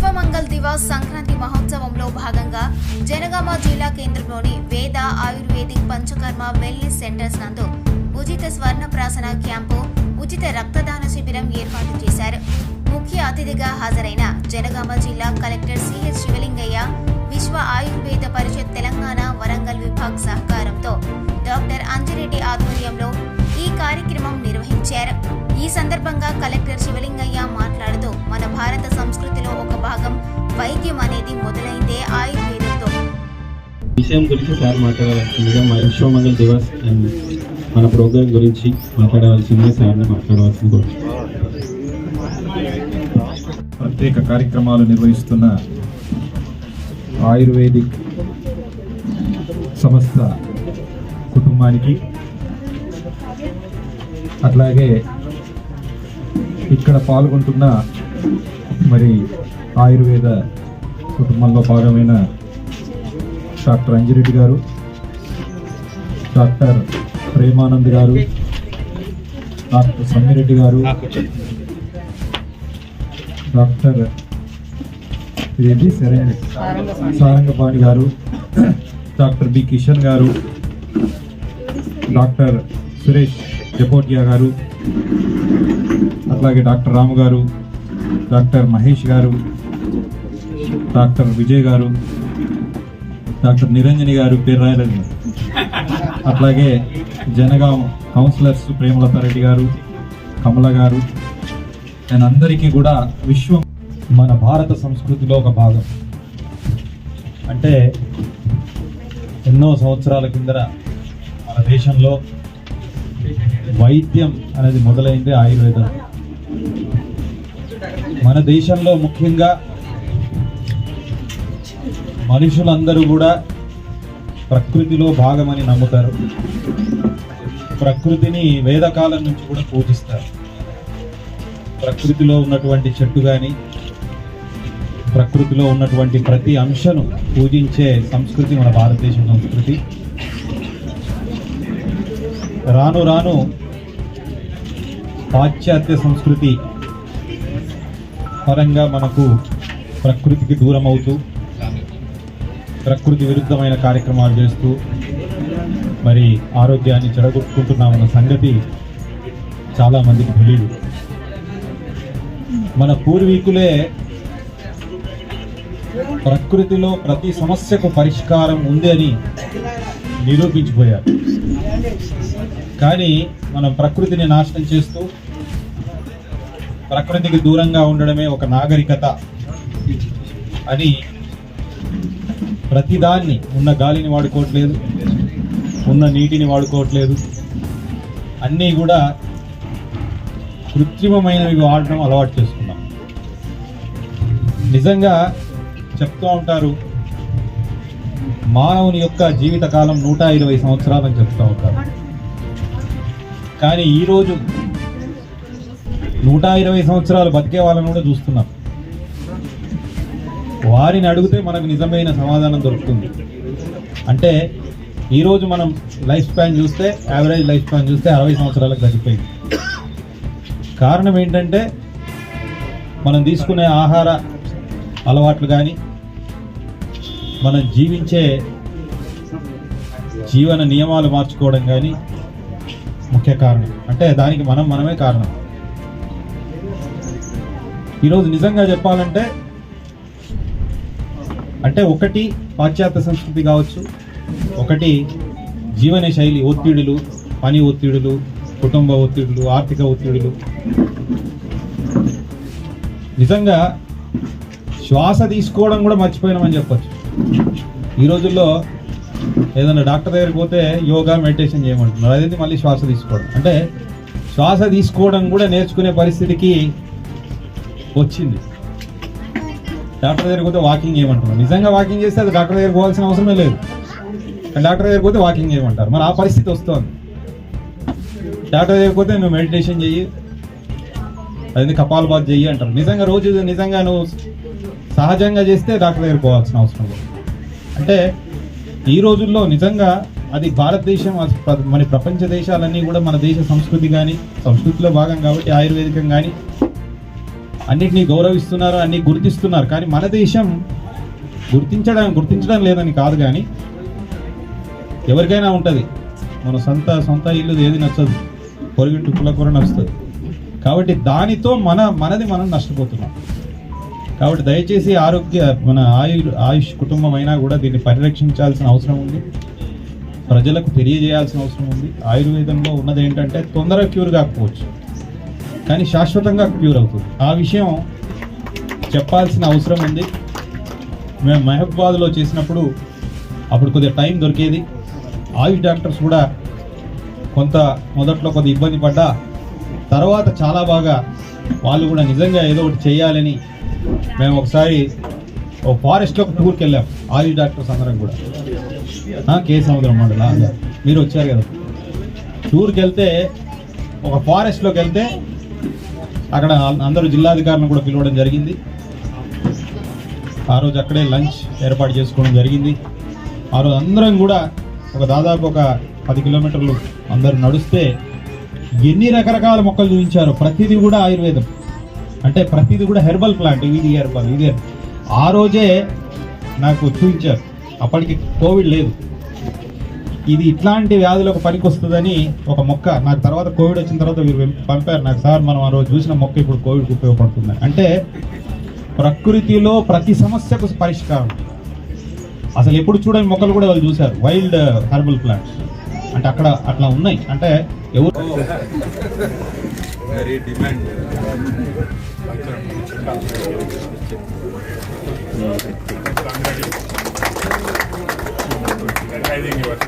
విశ్వమంగళ్ దివాస్ సంక్రాంతి మహోత్సవంలో భాగంగా జనగామ జిల్లా కేంద్రంలోని వేద ఆయుర్వేదిక్ పంచకర్మ వెల్నెస్ సెంటర్స్ నందు ఉచిత స్వర్ణప్రాసన క్యాంపు, ఉచిత రక్తదాన శిబిరం ఏర్పాటు చేశారు. ముఖ్య అతిథిగా హాజరైన జనగామ జిల్లా కలెక్టర్ సిహెచ్ శివలింగయ్య, విశ్వ ఆయుర్వేద పరిషత్ తెలంగాణ వరంగల్ విభాగ్ సహకారంతో డాక్టర్ అంజిరెడ్డి ఆధ్వర్యంలో ఈ కార్యక్రమం నిర్వహించారు. ఈ సందర్భంగా కలెక్టర్ శివలింగయ్య మాట్లాడుతూ, మన భారత సంస్కృతిలో ఒక భాగం వైద్యం అనేది మొదలైందే ఆయుర్వేదంతో. విషయం గురించి సార్ మాట్లాడవలసిందిగా విశ్వమంగళ్ దివాస్ అండ్ మన ప్రోగ్రాం గురించి మాట్లాడవలసిందిగా సార్ని మాట్లాడవలసింది. ప్రత్యేక కార్యక్రమాలు నిర్వహిస్తున్న ఆయుర్వేదిక్ సంస్థ కుటుంబానికి, అట్లాగే ఇక్కడ పాల్గొంటున్న మరి ఆయుర్వేద కుటుంబంలో భాగమైన డాక్టర్ అంజిరెడ్డి గారు, డాక్టర్ ప్రేమానంద్ గారు, డాక్టర్ సమ్మిరెడ్డి గారు, డాక్టర్ సారంగపాణి గారు, డాక్టర్ బి కిషన్ గారు, డాక్టర్ సురేష్ జపోటియా గారు, అట్లాగే డాక్టర్ రాము గారు, డాక్టర్ మహేష్ గారు, డాక్టర్ విజయ్ గారు, డాక్టర్ నిరంజని గారు, పేరు రాయలేదు, అట్లాగే జనగాం కౌన్సిలర్స్ ప్రేమలతారెడ్డి గారు, కమల గారు, నేను అందరికీ కూడా విశ్వం మన భారత సంస్కృతిలో ఒక భాగం. అంటే ఎన్నో సంవత్సరాల కిందట మన దేశంలో వైద్యం అనేది మొదలైంది ఆయుర్వేదం. మన దేశంలో ముఖ్యంగా మనుషులందరూ కూడా ప్రకృతిలో భాగమని నమ్ముతారు. ప్రకృతిని వేదకాలం నుంచి కూడా పూజిస్తారు. ప్రకృతిలో ఉన్నటువంటి చెట్టు కానీ, ప్రకృతిలో ఉన్నటువంటి ప్రతి అంశను పూజించే సంస్కృతి మన భారతదేశం సంస్కృతి. రాను రాను పాశ్చాత్య సంస్కృతి పరంగా మనకు ప్రకృతికి దూరం అవుతూ, ప్రకృతి విరుద్ధమైన కార్యక్రమాలు చేస్తూ మరి ఆరోగ్యాన్ని చెడగొట్టుకుంటున్నామన్న సంగతి చాలామందికి తెలియదు. మన పూర్వీకులే ప్రకృతిలో ప్రతి సమస్యకు పరిష్కారం ఉంది అని నిరూపించిపోయారు. కానీ మనం ప్రకృతిని నాశనం చేస్తూ ప్రకృతికి దూరంగా ఉండడమే ఒక నాగరికత అని ప్రతిదాన్ని, ఉన్న గాలిని వాడుకోవట్లేదు, ఉన్న నీటిని వాడుకోవట్లేదు, అన్నీ కూడా కృత్రిమమైనవి వాడడం అలవాటు చేసుకున్నాం. నిజంగా చెప్తూ ఉంటారు, మానవుని యొక్క జీవితకాలం 120 సంవత్సరాలని చెప్తూ ఉంటారు. కానీ ఈరోజు 120 సంవత్సరాలు బతికే వాళ్ళని కూడా చూస్తున్నాం. వారిని అడిగితే మనకు నిజమైన సమాధానం దొరుకుతుంది. అంటే ఈరోజు మనం లైఫ్ స్పాన్ చూస్తే, యావరేజ్ లైఫ్ స్పాన్ చూస్తే 60 సంవత్సరాలకు గడిపోయింది. కారణం ఏంటంటే మనం తీసుకునే ఆహార అలవాట్లు కానీ, మనం జీవించే జీవన నియమాలు మార్చుకోవడం కానీ ముఖ్య కారణం. అంటే దానికి మనమే కారణం. ఈరోజు నిజంగా చెప్పాలంటే, అంటే ఒకటి పాశ్చాత్య సంస్కృతి కావచ్చు, ఒకటి జీవన శైలి ఒత్తిడులు, పని ఒత్తిడులు, కుటుంబ ఒత్తిడులు, ఆర్థిక ఒత్తిడులు. నిజంగా శ్వాస తీసుకోవడం కూడా మర్చిపోయినామని చెప్పచ్చు. ఈ రోజుల్లో ఏదైనా డాక్టర్ దగ్గరికి పోతే యోగా, మెడిటేషన్ చేయమంటున్నారు. అదేంటి మళ్ళీ శ్వాస తీసుకోవడం. అంటే శ్వాస తీసుకోవడం కూడా నేర్చుకునే పరిస్థితికి వచ్చింది. డాక్టర్ దగ్గరికి పోతే వాకింగ్ చేయమంటున్నారు. నిజంగా వాకింగ్ చేస్తే అది డాక్టర్ దగ్గరికి పోవాల్సిన అవసరమే లేదు. కానీ డాక్టర్ దగ్గరికి పోతే వాకింగ్ చేయమంటారు. మరి ఆ పరిస్థితి వస్తుంది. డాక్టర్ దగ్గరికి పోతే నువ్వు మెడిటేషన్ చెయ్యి, అది కపాలభాతి చెయ్యి అంటారు. నిజంగా రోజు నిజంగా నువ్వు సహజంగా చేస్తే డాక్టర్ దగ్గరికి పోవాల్సిన అవసరం లేదు. అంటే ఈ రోజుల్లో నిజంగా అది భారతదేశం, మన ప్రపంచ దేశాలన్నీ కూడా మన దేశ సంస్కృతి కానీ, సంస్కృతిలో భాగం కాబట్టి ఆయుర్వేదికం కానీ అన్నిటినీ గౌరవిస్తున్నారు, అన్ని గుర్తిస్తున్నారు. కానీ మన దేశం గుర్తించడం లేదని కాదు, కానీ ఎవరికైనా ఉంటుంది మన సొంత ఇల్లు ఏది నచ్చదు, పొరుగింటి కులకూర నచ్చుతుంది. కాబట్టి దానితో మనది మనం నష్టపోతున్నాం. కాబట్టి దయచేసి మన ఆయుష్ కుటుంబం అయినా కూడా దీన్ని పరిరక్షించాల్సిన అవసరం ఉంది, ప్రజలకు తెలియజేయాల్సిన అవసరం ఉంది. ఆయుర్వేదంలో ఉన్నది ఏంటంటే తొందరగా క్యూర్ కాకపోవచ్చు, కానీ శాశ్వతంగా క్యూర్ అవుతుంది. ఆ విషయం చెప్పాల్సిన అవసరం ఉంది. మేము మహబూబాద్లో చేసినప్పుడు అప్పుడు కొద్దిగా టైం దొరికేది. ఆయుష్ డాక్టర్స్ కూడా మొదట్లో కొద్దిగా ఇబ్బంది పడ్డా తర్వాత చాలా బాగా వాళ్ళు కూడా నిజంగా ఏదో ఒకటి చేయాలని మేము ఒకసారి ఓ ఫారెస్ట్లోకి టూర్కి వెళ్ళాం. ఆయుష్ డాక్టర్స్ అందరం కూడా కే సముద్రం మండల మీరు వచ్చారు కదా. టూర్కి వెళ్తే ఒక ఫారెస్ట్లోకి వెళ్తే అక్కడ అందరూ జిల్లాధికారులను కూడా పిలవడం జరిగింది. ఆ రోజు అక్కడే లంచ్ ఏర్పాటు చేసుకోవడం జరిగింది. ఆ రోజు అందరం కూడా దాదాపు ఒక 10 కిలోమీటర్లు అందరూ నడుస్తే ఎన్ని రకరకాల మొక్కలు చూపించారో. ప్రతిదీ కూడా ఆయుర్వేదం, అంటే ప్రతిదీ కూడా హెర్బల్ ప్లాంట్. ఇది హెర్బల్, ఇది ఆ రోజే నాకు చూపించారు. అప్పటికి కోవిడ్ లేదు. ఇది ఇట్లాంటి వ్యాధులకు పనికి వస్తుందని ఒక మొక్క నాకు తర్వాత కోవిడ్ వచ్చిన తర్వాత వీరు పంపారు నాకు, సార్ మనం ఆ రోజు చూసిన మొక్క ఇప్పుడు కోవిడ్కి ఉపయోగపడుతుంది. అంటే ప్రకృతిలో ప్రతి సమస్యకు పరిష్కారం. అసలు ఎప్పుడు చూడని మొక్కలు కూడా వాళ్ళు చూశారు, వైల్డ్ హెర్బల్ ప్లాంట్స్. అంటే అక్కడ అట్లా ఉన్నాయి. అంటే ఎవరు I think you were.